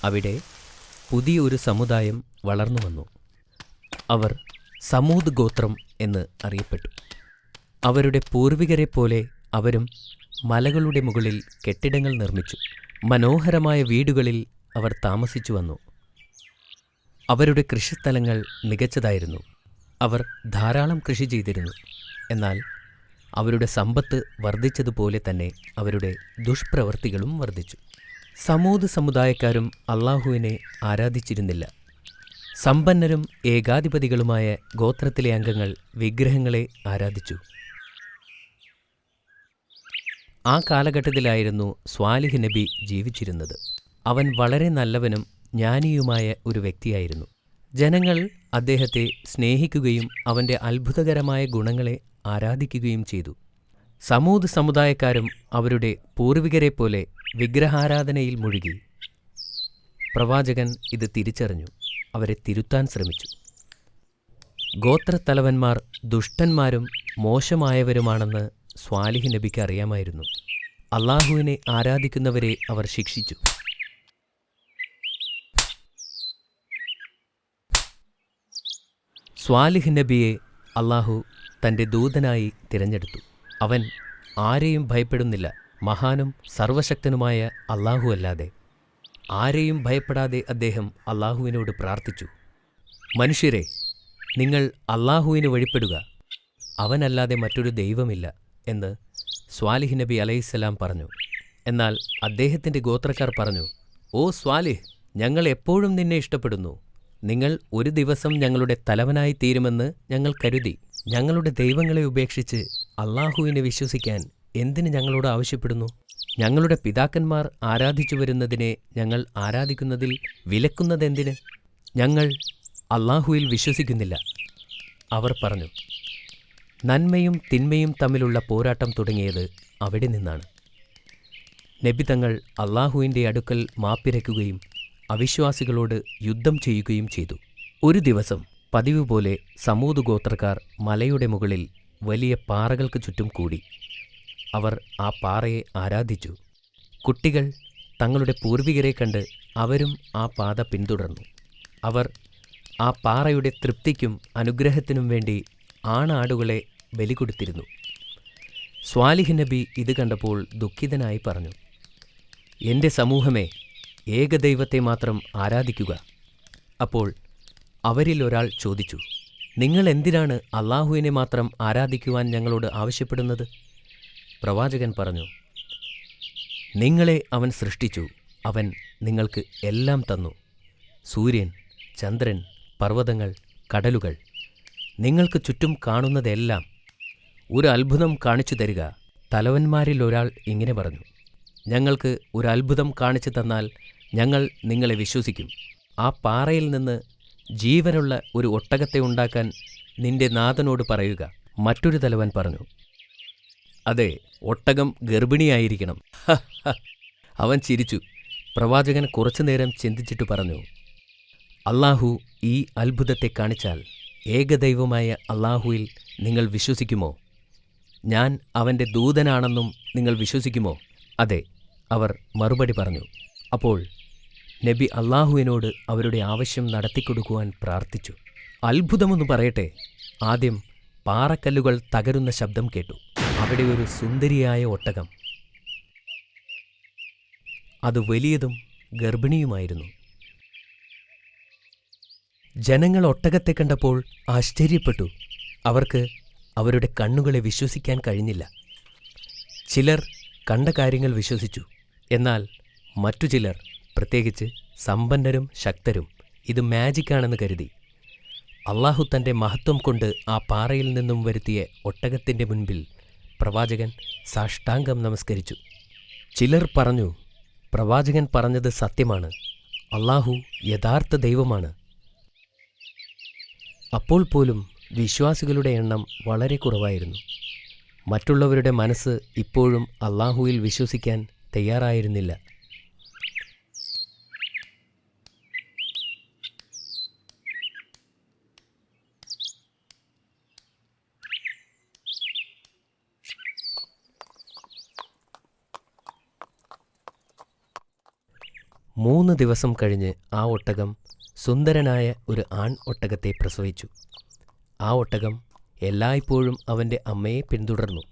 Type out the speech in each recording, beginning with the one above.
അവിടെ പുതിയൊരു സമുദായം വളർന്നുവന്നു. അവർ സമൂദ് ഗോത്രം എന്ന് അറിയപ്പെട്ടു. അവരുടെ പൂർവികരെപ്പോലെ അവരും മലകളുടെ മുകളിൽ കെട്ടിടങ്ങൾ നിർമ്മിച്ചു. മനോഹരമായ വീടുകളിൽ അവർ താമസിച്ചു വന്നു. അവരുടെ കൃഷിസ്ഥലങ്ങൾ മികച്ചതായിരുന്നു. അവർ ധാരാളം കൃഷി ചെയ്തിരുന്നു. എന്നാൽ അവരുടെ സമ്പത്ത് വർദ്ധിച്ചതുപോലെ തന്നെ അവരുടെ ദുഷ്പ്രവൃത്തികളും വർദ്ധിച്ചു. സമൂദ് സമുദായക്കാരും അള്ളാഹുവിനെ ആരാധിച്ചിരുന്നില്ല. സമ്പന്നരും ഏകാധിപതികളുമായ ഗോത്രത്തിലെ അംഗങ്ങൾ വിഗ്രഹങ്ങളെ ആരാധിച്ചു. ആ കാലഘട്ടത്തിലായിരുന്നു സ്വാലിഹ് നബി ജീവിച്ചിരുന്നത്. അവൻ വളരെ നല്ലവനും ജ്ഞാനിയുമായ ഒരു വ്യക്തിയായിരുന്നു. ജനങ്ങൾ അദ്ദേഹത്തെ സ്നേഹിക്കുകയും അവൻ്റെ അത്ഭുതകരമായ ഗുണങ്ങളെ ആരാധിക്കുകയും ചെയ്തു. സമൂദ് സമുദായക്കാരും അവരുടെ പൂർവികരെപ്പോലെ വിഗ്രഹാരാധനയിൽ മുഴുകി. പ്രവാചകൻ ഇത് തിരിച്ചറിഞ്ഞു. അവരെ തിരുത്താൻ ശ്രമിച്ചു. ഗോത്രത്തലവന്മാർ ദുഷ്ടന്മാരും മോശമായവരുമാണെന്ന് സ്വാലിഹ് നബിക്ക് അറിയാമായിരുന്നു. അള്ളാഹുവിനെ ആരാധിക്കുന്നവരെ അവർ ശിക്ഷിച്ചു. സ്വാലിഹ് നബിയെ അള്ളാഹു തൻ്റെ ദൂതനായി തിരഞ്ഞെടുത്തു. അവൻ ആരെയും ഭയപ്പെടുന്നില്ല. മഹാനും സർവശക്തനുമായ അള്ളാഹു അല്ലാതെ ആരെയും ഭയപ്പെടാതെ അദ്ദേഹം അള്ളാഹുവിനോട് പ്രാർത്ഥിച്ചു. മനുഷ്യരെ, നിങ്ങൾ അള്ളാഹുവിന് വഴിപ്പെടുക. അവനല്ലാതെ മറ്റൊരു ദൈവമില്ല എന്ന് സ്വാലിഹ് നബി അലൈഹിസ്സലാം പറഞ്ഞു. എന്നാൽ അദ്ദേഹത്തിൻ്റെ ഗോത്രക്കാർ പറഞ്ഞു, ഓ സ്വാലിഹ്, ഞങ്ങൾ എപ്പോഴും നിന്നെ ഇഷ്ടപ്പെടുന്നു. നിങ്ങൾ ഒരു ദിവസം ഞങ്ങളുടെ തലവനായി തീരുമെന്ന് ഞങ്ങൾ കരുതി. ഞങ്ങളുടെ ദൈവങ്ങളെ ഉപേക്ഷിച്ച് അള്ളാഹുവിനെ വിശ്വസിക്കാൻ എന്തിന് ഞങ്ങളോട് ആവശ്യപ്പെടുന്നു? ഞങ്ങളുടെ പിതാക്കന്മാർ ആരാധിച്ചു വരുന്നതിനെ ഞങ്ങൾ ആരാധിക്കുന്നതിൽ വിലക്കുന്നതെന്തിന്? ഞങ്ങൾ അള്ളാഹുവിൽ വിശ്വസിക്കുന്നില്ല. അവർ പറഞ്ഞു. നന്മയും തിന്മയും തമ്മിലുള്ള പോരാട്ടം തുടങ്ങിയത് അവിടെ നിന്നാണ്. നബി തങ്ങൾ അള്ളാഹുവിൻ്റെ അടുക്കൽ മാപ്പിരയ്ക്കുകയും അവിശ്വാസികളോട് യുദ്ധം ചെയ്യുകയും ചെയ്തു. ഒരു ദിവസം പതിവ് പോലെ സമൂദ് ഗോത്രക്കാർ മലയുടെ മുകളിൽ വലിയ പാറകൾക്ക് ചുറ്റും കൂടി. അവർ ആ പാറയെ ആരാധിച്ചു. കുട്ടികൾ തങ്ങളുടെ പൂർവികരെ കണ്ട് അവരും ആ പാത പിന്തുടർന്നു. അവർ ആ പാറയുടെ തൃപ്തിക്കും അനുഗ്രഹത്തിനും വേണ്ടി ആണാടുകളെ ബലി കൊടുത്തിരുന്നു. സ്വാലിഹ് നബി ഇത് കണ്ടപ്പോൾ ദുഃഖിതനായി പറഞ്ഞു, എൻ്റെ സമൂഹമേ, ഏകദൈവത്തെ മാത്രം ആരാധിക്കുക. അപ്പോൾ അവരിൽ ഒരാൾ ചോദിച്ചു, നിങ്ങൾ എന്തിനാണ് അള്ളാഹുവിനെ മാത്രം ആരാധിക്കുവാൻ ഞങ്ങളോട് ആവശ്യപ്പെടുന്നത്? പ്രവാചകൻ പറഞ്ഞു, നിങ്ങളെ അവൻ സൃഷ്ടിച്ചു. അവൻ നിങ്ങൾക്ക് എല്ലാം തന്നു. സൂര്യൻ, ചന്ദ്രൻ, പർവ്വതങ്ങൾ, കടലുകൾ, നിങ്ങൾക്ക് ചുറ്റും കാണുന്നതെല്ലാം. ഒരു അത്ഭുതം കാണിച്ചു തരിക. തലവന്മാരിൽ ഒരാൾ ഇങ്ങനെ പറഞ്ഞു, ഞങ്ങൾക്ക് ഒരു അത്ഭുതം കാണിച്ചു തന്നാൽ ഞങ്ങൾ നിങ്ങളെ വിശ്വസിക്കും. ആ പാറയിൽ നിന്ന് ജീവനുള്ള ഒരു ഒട്ടകത്തെ ഉണ്ടാക്കാൻ നിന്റെ നാഥനോട് പറയുക. മറ്റൊരു തലവൻ പറഞ്ഞു, അതെ, ഒട്ടകം ഗർഭിണിയായിരിക്കണം. അവൻ ചിരിച്ചു. പ്രവാചകൻ കുറച്ചുനേരം ചിന്തിച്ചിട്ട് പറഞ്ഞു, അള്ളാഹു ഈ അത്ഭുതത്തെ കാണിച്ചാൽ ഏകദൈവമായ അള്ളാഹുവിൽ നിങ്ങൾ വിശ്വസിക്കുമോ? ഞാൻ അവൻ്റെ ദൂതനാണെന്നും നിങ്ങൾ വിശ്വസിക്കുമോ? അതെ, അവർ മറുപടി പറഞ്ഞു. അപ്പോൾ നബി അള്ളാഹുവിനോട് അവരുടെ ആവശ്യം നടത്തിക്കൊടുക്കുവാൻ പ്രാർത്ഥിച്ചു. അത്ഭുതമൊന്നു പറയട്ടെ. ആദ്യം പാറക്കല്ലുകൾ തകരുന്ന ശബ്ദം കേട്ടു. അവിടെ ഒരു സുന്ദരിയായ ഒട്ടകം. അത് വലിയതും ഗർഭിണിയുമായിരുന്നു. ജനങ്ങൾ ഒട്ടകത്തെ കണ്ടപ്പോൾ ആശ്ചര്യപ്പെട്ടു. അവർക്ക് അവരുടെ കണ്ണുകളെ വിശ്വസിക്കാൻ കഴിഞ്ഞില്ല. ചിലർ കണ്ട കാര്യങ്ങൾ വിശ്വസിച്ചു. എന്നാൽ മറ്റു ചിലർ, പ്രത്യേകിച്ച് സമ്പന്നരും ശക്തരും, ഇത് മാജിക്കാണെന്ന് കരുതി. അള്ളാഹു തൻ്റെ മഹത്വം കൊണ്ട് ആ പാറയിൽ നിന്നും വരുത്തിയ ഒട്ടകത്തിൻ്റെ മുൻപിൽ പ്രവാചകൻ സാഷ്ടാംഗം നമസ്കരിച്ചു. ചിലർ പറഞ്ഞു, പ്രവാചകൻ പറഞ്ഞത് സത്യമാണ്. അള്ളാഹു യഥാർത്ഥ ദൈവമാണ്. അപ്പോൾ പോലും വിശ്വാസികളുടെ എണ്ണം വളരെ കുറവായിരുന്നു. മറ്റുള്ളവരുടെ മനസ്സ് ഇപ്പോഴും അള്ളാഹുവിൽ വിശ്വസിക്കാൻ തയ്യാറായിരുന്നില്ല. 3 ദിവസം കഴിഞ്ഞ് ആ ഒട്ടകം സുന്ദരനായ ഒരു ആൺ ഒട്ടകത്തെ പ്രസവിച്ചു. ആ ഒട്ടകം എല്ലായ്പ്പോഴും അവൻ്റെ അമ്മയെ പിന്തുടർന്നു.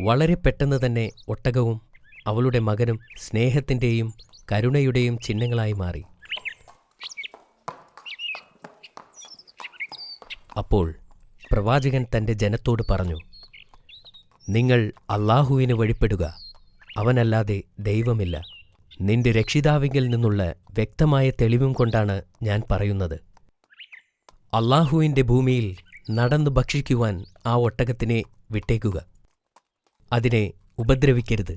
വളരെ പെട്ടെന്ന് തന്നെ ഒട്ടകവും അവളുടെ മകനും സ്നേഹത്തിൻ്റെയും കരുണയുടെയും ചിഹ്നങ്ങളായി മാറി. അപ്പോൾ പ്രവാചകൻ തൻ്റെ ജനത്തോട് പറഞ്ഞു, നിങ്ങൾ അല്ലാഹുവിന് വഴിപ്പെടുക, അവനല്ലാതെ ദൈവമില്ല. നിന്റെ രക്ഷിതാവിങ്കിൽ നിന്നുള്ള വ്യക്തമായ തെളിവും കൊണ്ടാണ് ഞാൻ പറയുന്നത്. അല്ലാഹുവിൻ്റെ ഭൂമിയിൽ നടന്നു ഭക്ഷിക്കുവാൻ ആ ഒട്ടകത്തിനെ വിട്ടേക്കുക. അതിനെ ഉപദ്രവിക്കരുത്.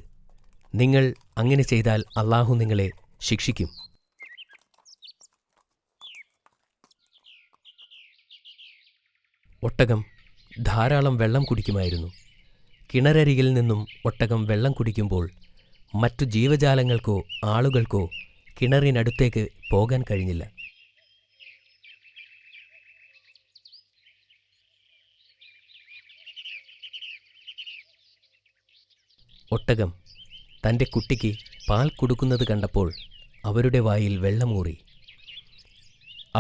നിങ്ങൾ അങ്ങനെ ചെയ്താൽ അല്ലാഹു നിങ്ങളെ ശിക്ഷിക്കും. ഒട്ടകം ധാരാളം വെള്ളം കുടിക്കുമായിരുന്നു. കിണരരികിൽ നിന്നും ഒട്ടകം വെള്ളം കുടിക്കുമ്പോൾ മറ്റു ജീവജാലങ്ങൾക്കോ ആളുകൾക്കോ കിണറിനടുത്തേക്ക് പോകാൻ കഴിഞ്ഞില്ല. ഒട്ടകം തൻ്റെ കുട്ടിക്ക് പാൽ കൊടുക്കുന്നത് കണ്ടപ്പോൾ അവരുടെ വായിൽ വെള്ളമൂറി.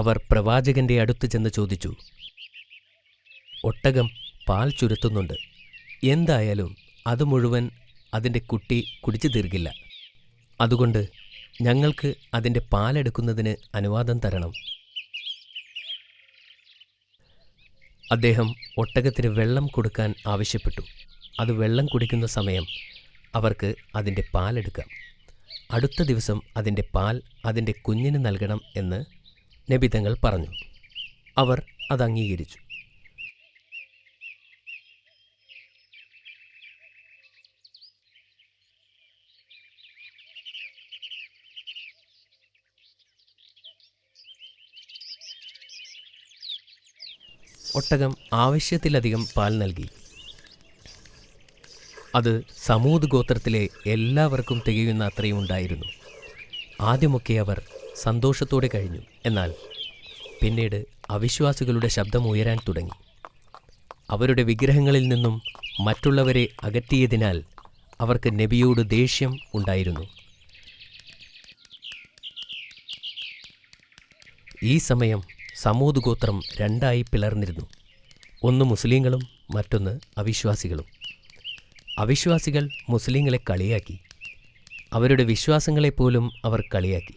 അവർ പ്രവാചകന്റെ അടുത്ത് ചെന്ന് ചോദിച്ചു, ഒട്ടകം പാൽ ചുരത്തുന്നുണ്ട്. എന്തായാലും അത് മുഴുവൻ അതിൻ്റെ കുട്ടി കുടിച്ചു തീർക്കില്ല. അതുകൊണ്ട് ഞങ്ങൾക്ക് അതിൻ്റെ പാലെടുക്കുന്നതിന് അനുവാദം തരണം. അദ്ദേഹം ഒട്ടകത്തിന് വെള്ളം കൊടുക്കാൻ ആവശ്യപ്പെട്ടു. അത് വെള്ളം കുടിക്കുന്ന സമയം അവർക്ക് അതിൻ്റെ പാലെടുക്കാം. അടുത്ത ദിവസം അതിൻ്റെ പാൽ അതിൻ്റെ കുഞ്ഞിന് നൽകണം എന്ന് നബി തങ്ങൾ പറഞ്ഞു. അവർ അത് അംഗീകരിച്ചു. ഒട്ടകം ആവശ്യത്തിലധികം പാൽ നൽകി. അത് സമൂദ് ഗോത്രത്തിലെ എല്ലാവർക്കും തികയുന്ന അത്രയും ഉണ്ടായിരുന്നു. ആദ്യമൊക്കെ അവർ സന്തോഷത്തോടെ കഴിഞ്ഞു. എന്നാൽ പിന്നീട് അവിശ്വാസികളുടെ ശബ്ദം ഉയരാൻ തുടങ്ങി. അവരുടെ വിഗ്രഹങ്ങളിൽ നിന്നും മറ്റുള്ളവരെ അകറ്റിയതിനാൽ അവർക്ക് നബിയോട് ദേഷ്യം ഉണ്ടായിരുന്നു. ഈ സമയം സമൂദ് ഗോത്രം രണ്ടായി പിളർന്നിരുന്നു. ഒന്ന് മുസ്ലിങ്ങളും മറ്റൊന്ന് അവിശ്വാസികളും. അവിശ്വാസികൾ മുസ്ലിങ്ങളെ കളിയാക്കി. അവരുടെ വിശ്വാസങ്ങളെപ്പോലും അവർ കളിയാക്കി.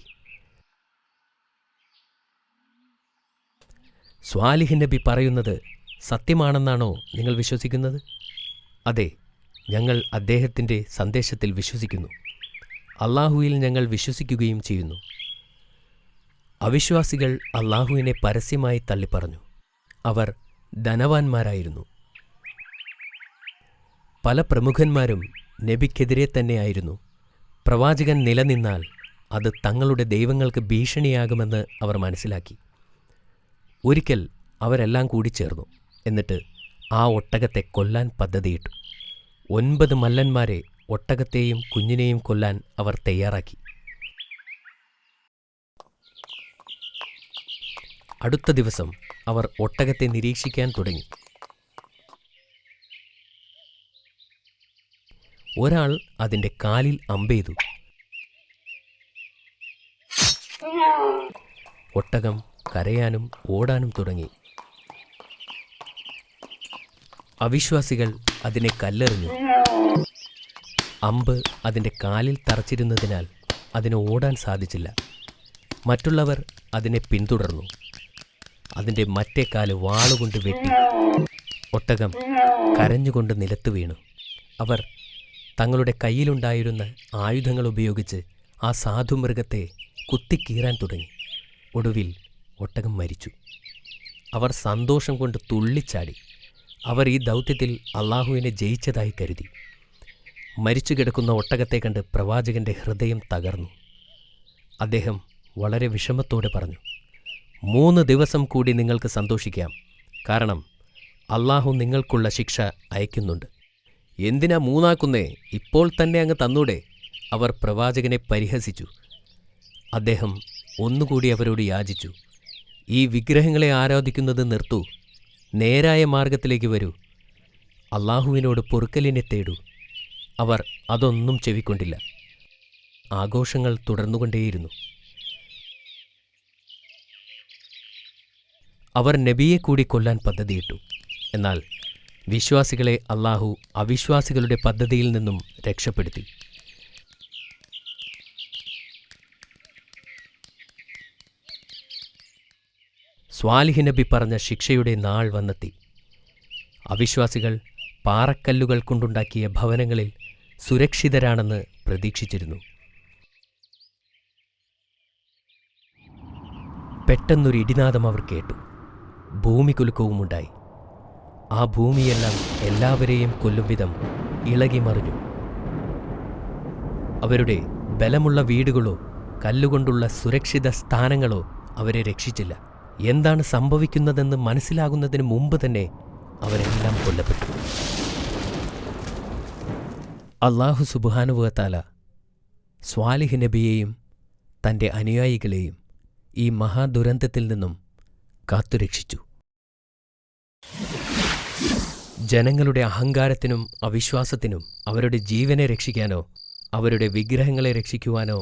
സ്വാലിഹ് നബി പറയുന്നത് സത്യമാണെന്നാണോ നിങ്ങൾ വിശ്വസിക്കുന്നത്? അതെ, ഞങ്ങൾ അദ്ദേഹത്തിൻ്റെ സന്ദേശത്തിൽ വിശ്വസിക്കുന്നു. അല്ലാഹുവിൽ ഞങ്ങൾ വിശ്വസിക്കുകയും ചെയ്യുന്നു. അവിശ്വാസികൾ അല്ലാഹുവിനെ പരസ്യമായി തള്ളിപ്പറഞ്ഞു. അവർ ധനവാന്മാരായിരുന്നു. പല പ്രമുഖന്മാരും നബിക്കെതിരെ തന്നെയായിരുന്നു. പ്രവാചകൻ നിലനിന്നാൽ അത് തങ്ങളുടെ ദൈവങ്ങൾക്ക് ഭീഷണിയാകുമെന്ന് അവർ മനസ്സിലാക്കി. ഒരിക്കൽ അവരെല്ലാം കൂടിച്ചേർന്നു. എന്നിട്ട് ആ ഒട്ടകത്തെ കൊല്ലാൻ പദ്ധതിയിട്ടു. 9 മല്ലന്മാരെ ഒട്ടകത്തെയും കുഞ്ഞിനെയും കൊല്ലാൻ അവർ തയ്യാറാക്കി. അടുത്ത ദിവസം അവർ ഒട്ടകത്തെ നിരീക്ഷിക്കാൻ തുടങ്ങി. ഒരാൾ അതിൻ്റെ കാലിൽ അമ്പെയ്തു. ഒട്ടകം കരയാനും ഓടാനും തുടങ്ങി. അവിശ്വാസികൾ അതിനെ കല്ലെറിഞ്ഞു. അമ്പ് അതിൻ്റെ കാലിൽ തറച്ചിരുന്നതിനാൽ അതിന് ഓടാൻ സാധിച്ചില്ല. മറ്റുള്ളവർ അതിനെ പിന്തുടർന്നു. അതിൻ്റെ മറ്റേ കാല് വാളുകൊണ്ട് വെട്ടി. ഒട്ടകം കരഞ്ഞുകൊണ്ട് നിലത്ത് വീണു. അവർ തങ്ങളുടെ കയ്യിലുണ്ടായിരുന്ന ആയുധങ്ങൾ ഉപയോഗിച്ച് ആ സാധുമൃഗത്തെ കുത്തിക്കീറാൻ തുടങ്ങി. ഒടുവിൽ ഒട്ടകം മരിച്ചു. അവർ സന്തോഷം കൊണ്ട് തുള്ളിച്ചാടി. അവർ ഈ ദൗത്യത്തിൽ അല്ലാഹുവിനെ ജയിച്ചതായി കരുതി. മരിച്ചു കിടക്കുന്ന ഒട്ടകത്തെ കണ്ട് പ്രവാചകന്റെ ഹൃദയം തകർന്നു. അദ്ദേഹം വളരെ വിഷമത്തോടെ പറഞ്ഞു, 3 ദിവസം കൂടി നിങ്ങൾക്ക് സന്തോഷിക്കാം. കാരണം അല്ലാഹു നിങ്ങൾക്കുള്ള ശിക്ഷ അയക്കുന്നുണ്ട്. എന്തിനാ 3 ആക്കുന്നേ? ഇപ്പോൾ തന്നെ അങ്ങ് തന്നൂടെ? അവർ പ്രവാചകനെ പരിഹസിച്ചു. അദ്ദേഹം ഒന്നുകൂടി അവരോട് യാചിച്ചു, ഈ വിഗ്രഹങ്ങളെ ആരാധിക്കുന്നത് നിർത്തൂ. നേരായ മാർഗത്തിലേക്ക് വരൂ, അള്ളാഹുവിനോട് പൊറുക്കലിനെ തേടൂ. അവർ അതൊന്നും ചെവിക്കൊണ്ടില്ല. ആഘോഷങ്ങൾ തുടർന്നുകൊണ്ടേയിരുന്നു. അവർ നബിയെ കൂടി കൊല്ലാൻ പദ്ധതിയിട്ടു. എന്നാൽ വിശ്വാസികളെ അള്ളാഹു അവിശ്വാസികളുടെ പദ്ധതിയിൽ നിന്നും രക്ഷപ്പെടുത്തി. സ്വാലിഹ് നബി പറഞ്ഞ ശിക്ഷയുടെ നാൾ വന്നെത്തി. അവിശ്വാസികൾ പാറക്കല്ലുകൾ കൊണ്ടുണ്ടാക്കിയ ഭവനങ്ങളിൽ സുരക്ഷിതരാണെന്ന് പ്രതീക്ഷിച്ചിരുന്നു. പെട്ടെന്നൊരു ഇടിനാദം അവർ കേട്ടു. ഭൂമി കുലുക്കവുമുണ്ടായി. ആ ഭൂമിയെല്ലാം എല്ലാവരെയും കൊല്ലും വിധം ഇളകി മറിഞ്ഞു. അവരുടെ ബലമുള്ള വീടുകളോ കല്ലുകൊണ്ടുള്ള സുരക്ഷിത സ്ഥാനങ്ങളോ അവരെ രക്ഷിച്ചില്ല. എന്താണ് സംഭവിക്കുന്നതെന്ന് മനസ്സിലാകുന്നതിന് മുമ്പ് തന്നെ അവരെല്ലാം കൊല്ലപ്പെട്ടു. അല്ലാഹു സുബ്ഹാനഹു വ തആല സ്വാലിഹ് നബിയെയും തൻ്റെ അനുയായികളെയും ഈ മഹാദുരന്തത്തിൽ നിന്നും കാത്തുരക്ഷിച്ചു. ജനങ്ങളുടെ അഹങ്കാരത്തിനും അവിശ്വാസത്തിനും അവരുടെ ജീവനെ രക്ഷിക്കാനോ അവരുടെ വിഗ്രഹങ്ങളെ രക്ഷിക്കുവാനോ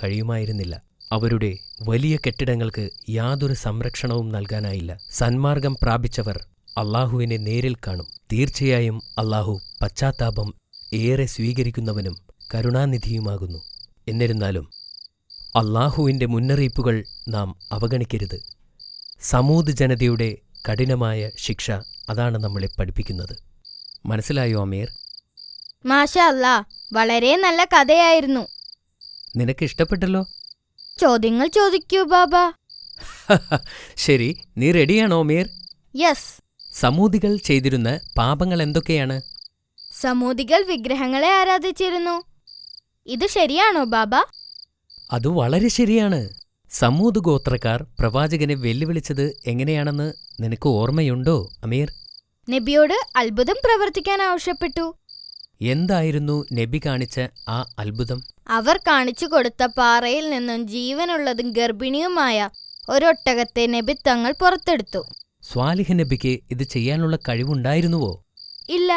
കഴിയുമായിരുന്നില്ല. അവരുടെ വലിയ കെട്ടിടങ്ങൾക്ക് യാതൊരു സംരക്ഷണവും നൽകാനായില്ല. സന്മാർഗം പ്രാപിച്ചവർ അള്ളാഹുവിനെ നേരിൽ കാണും. തീർച്ചയായും അള്ളാഹു പശ്ചാത്താപം ഏറെ സ്വീകരിക്കുന്നവനും കരുണാനിധിയുമാകുന്നു. എന്നിരുന്നാലും അള്ളാഹുവിൻ്റെ മുന്നറിയിപ്പുകൾ നാം അവഗണിക്കരുത്. സമൂദ് ജനതയുടെ കഠിനമായ ശിക്ഷ അതാണ് നമ്മളെ പഠിപ്പിക്കുന്നത്. മനസ്സിലായോ അമീർ? മാഷാ അല്ലാ, വളരെ നല്ല കഥയായിരുന്നു. നിനക്ക് ഇഷ്ടപ്പെട്ടല്ലോ? ചോദ്യങ്ങൾ ചോദിക്കൂ ബാബ. ശരി, നീ റെഡിയാണോ അമീർ? യെസ്. സമൂദികൾ ചെയ്തിരുന്ന പാപങ്ങൾ എന്തൊക്കെയാണ്? സമൂദികൾ വിഗ്രഹങ്ങളെ ആരാധിച്ചിരുന്നു. ഇത് ശരിയാണോ ബാബ? അത് വളരെ ശരിയാണ്. സമൂദ് ഗോത്രക്കാർ പ്രവാചകനെ വെല്ലുവിളിച്ചത് എങ്ങനെയാണെന്ന് നിനക്ക് ഓർമ്മയുണ്ടോ അമീർ? നബിയോട് അത്ഭുതം പ്രവർത്തിക്കാൻ ആവശ്യപ്പെട്ടു. എന്തായിരുന്നു നബി കാണിച്ച ആ അത്ഭുതം? അവർ കാണിച്ചു കൊടുത്ത പാറയിൽ നിന്നും ജീവനുള്ളതും ഗർഭിണിയുമായ ഒരൊട്ടകത്തെ നബി തങ്ങൾ പുറത്തെടുത്തു. സ്വാലിഹ് നബിക്ക് ഇത് ചെയ്യാനുള്ള കഴിവുണ്ടായിരുന്നുവോ? ഇല്ല.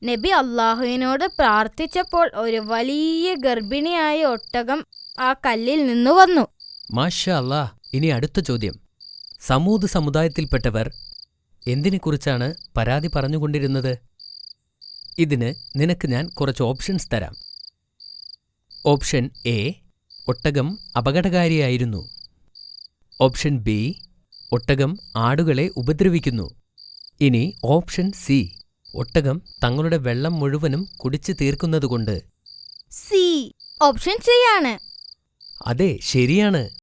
നബി അള്ളാഹുവിനോട് പ്രാർത്ഥിച്ചപ്പോൾ ഒരു വലിയ ഗർഭിണിയായ ഒട്ടകം ആ കല്ലിൽ നിന്നു വന്നു. മാഷാ അല്ലാ. ഇനി അടുത്ത ചോദ്യം. സമൂദ് സമുദായത്തിൽപ്പെട്ടവർ എന്തിനെക്കുറിച്ചാണ് പരാതി പറഞ്ഞുകൊണ്ടിരുന്നത്? ഇതിന് നിനക്ക് ഞാൻ കുറച്ച് ഓപ്ഷൻസ് തരാം. ഓപ്ഷൻ എ, ഒട്ടകം അപകടകാരിയായിരുന്നു. ഓപ്ഷൻ ബി, ഒട്ടകം ആടുകളെ ഉപദ്രവിക്കുന്നു. ഇനി ഓപ്ഷൻ സി, ഒട്ടകം തങ്ങളുടെ വെള്ളം മുഴുവനും കുടിച്ചു തീർക്കുന്നതുകൊണ്ട്. സി. ഓപ്ഷൻ സി ആണ്. അതെ, ശരിയാണ്.